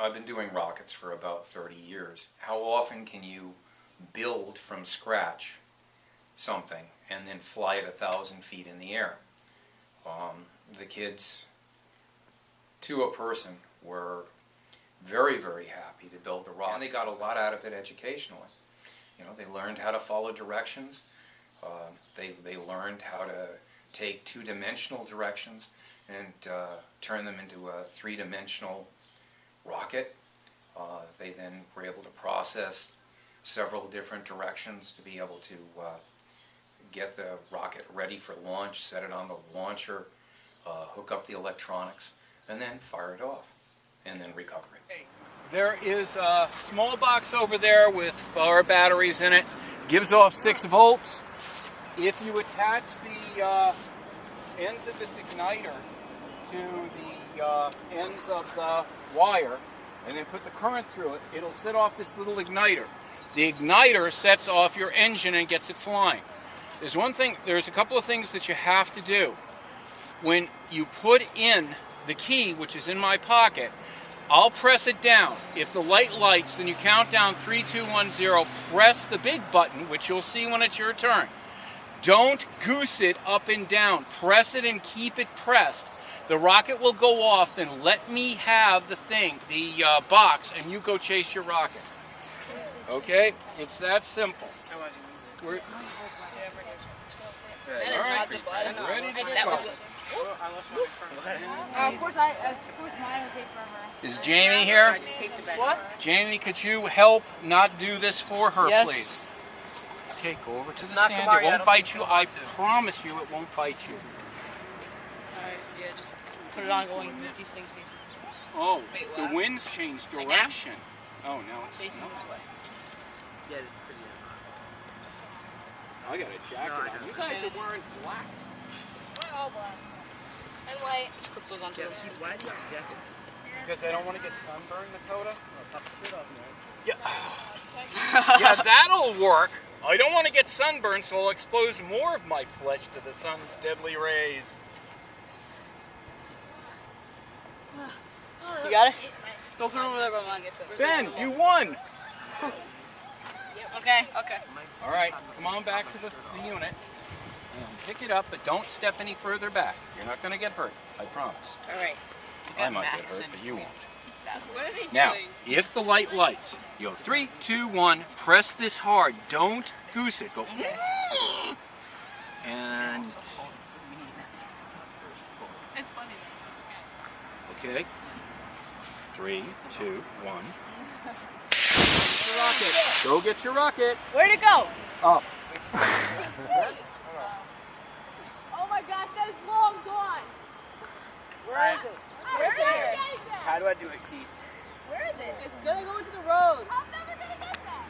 I've been doing rockets for about 30 years. How often can you build from scratch something and then fly it 1,000 feet in the air? The kids, to a person, were very, very happy to build the rocket. And they got a lot out of it educationally. You know, they learned how to follow directions. They learned how to take two-dimensional directions and turn them into a three-dimensional rocket. They then were able to process several different directions to be able to get the rocket ready for launch, set it on the launcher, hook up the electronics, and then fire it off, and then recover it. There is a small box over there with 4 batteries in it. Gives off 6 volts. If you attach the ends of this igniter to the ends of the wire and then put the current through it, it'll set off this little igniter. The igniter sets off your engine and gets it flying. There's a couple of things that you have to do. When you put in the key, which is in my pocket, I'll press it down. If the light lights, then you count down 3, 2, 1, 0, press the big button, which you'll see when it's your turn. Don't goose it up and down. Press it and keep it pressed. The rocket will go off, then let me have the thing, the box, and you go chase your rocket. Okay? It's that simple. All right. Ready to go. Of course, mine would take forever. Is Jamie here? What? Jamie, could you help not do this for her, Yes. please? Okay, go over to the Knock stand. him out, It won't yeah, bite you. I promise you it won't bite you. Alright, yeah, just put it on going with these things facing. Oh, Wait, the what? wind's changed direction. Oh, now it's Facing this way. Yeah, it's pretty I got a jacket on. You guys are wearing black. We're all black. And white. Just clip those onto those. Because I don't want to get sunburned, Dakota? Yeah. Yeah, that'll work. I don't want to get sunburned, so I'll expose more of my flesh to the sun's deadly rays. You got it? Go put it over there, Roman. Ben, you won! Okay. Okay. All right, come on back to the unit. And pick it up, but don't step any further back. You're not going to get hurt, I promise. All right. I might get hurt, but you won't. What are they doing? Now, if the light lights, you go 3, 2, 1, press this hard. Don't goose it. Go. And. It's funny. Okay. 3, 2, 1. Get your rocket. Go get your rocket. Where'd it go? Up. Oh my gosh, that is long gone. Where is it? Where is it? How do I do it, Keith? Where is it? It's gonna go into the road. I'm never gonna get that.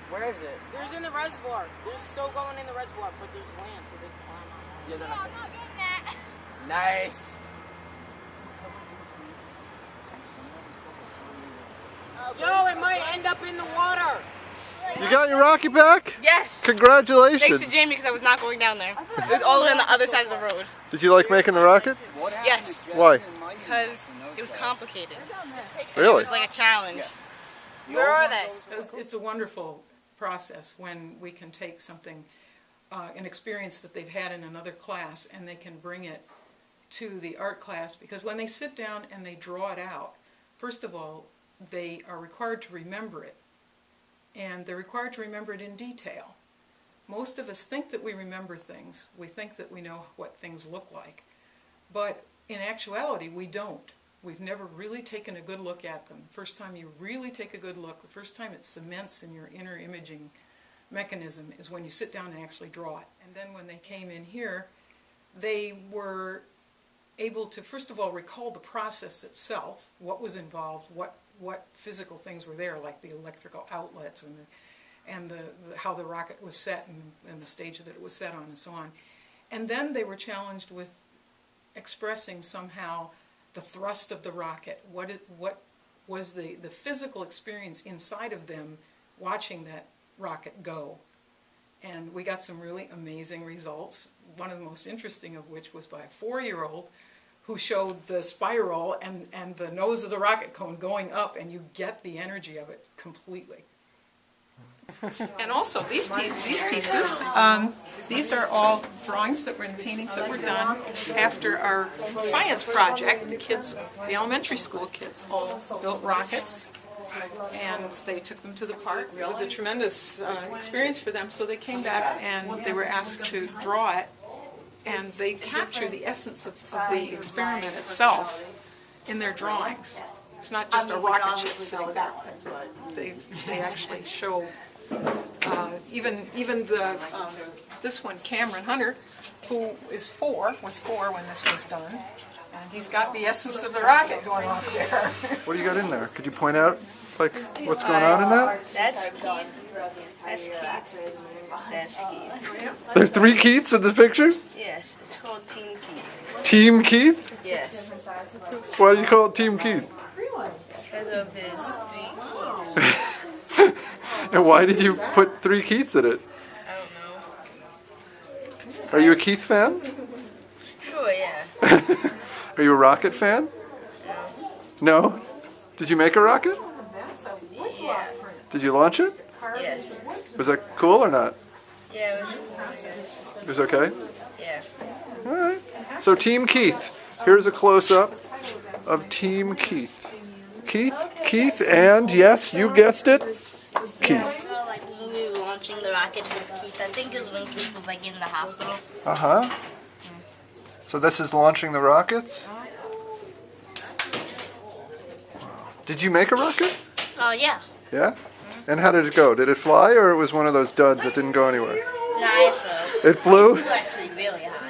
Where is it? There's in the reservoir. There's still going in the reservoir, but there's land, so they can climb on. Yeah, they're not I'm not getting that. Nice. Yo, it might end up in the water. You got your rocket back? Yes. Congratulations. Thanks to Jamie because I was not going down there. It was all the way on the other side of the road. Did you like making the rocket? Yes. Why? Because it was complicated. It Really? was like a challenge. Where are they? It's a wonderful process when we can take something, an experience that they've had in another class, and they can bring it to the art class, because when they sit down and they draw it out, first of all, they are required to remember it, and they're required to remember it in detail. Most of us think that we remember things. We think that we know what things look like, but in actuality, we don't. We've never really taken a good look at them. The first time you really take a good look, the first time it cements in your inner imaging mechanism is when you sit down and actually draw it. And then when they came in here, they were able to, first of all, recall the process itself, what was involved, what physical things were there, like the electrical outlets and how the rocket was set and the stage that it was set on and so on. And then they were challenged with expressing somehow the thrust of the rocket, what was the physical experience inside of them watching that rocket go. And we got some really amazing results, one of the most interesting of which was by a 4-year-old who showed the spiral and the nose of the rocket cone going up, and you get the energy of it completely. And also, these pieces, these are all drawings that were in paintings that were done after our science project. The kids, the elementary school kids, all built rockets, and they took them to the park. It was a tremendous experience for them, so they came back and they were asked to draw it, and they captured the essence of the experiment itself in their drawings. It's not just a rocket ship sitting there. They actually show even the this one, Cameron Hunter, who was four when this was done, and he's got the essence of the rocket going off there. What do you got in there? Could you point out, like, what's going on in that? That's Keith. That's Keith. That's Keith. There are 3 Keiths in the picture? Yes, it's called Team Keith. Team Keith? Yes, Why do you call it Team Keith? because of his 3 Keiths. And why did you put 3 Keiths in it? I don't know. Are you a Keith fan? Sure, yeah. Are you a rocket fan? No? Did you make a rocket? Yeah. Did you launch it? Yes. Was that cool or not? Yeah, it was cool, I guess. It was okay? Yeah. Alright. So Team Keith. Here's a close-up of Team Keith. Keith, and yes, you guessed it, Keith. Like when we were launching the rockets with Keith, I think it was when Keith was like in the hospital. Uh-huh. So this is launching the rockets? Did you make a rocket? Oh yeah. Yeah? And how did it go? Did it fly, or it was one of those duds that didn't go anywhere? No, it flew. It flew? It flew actually really high.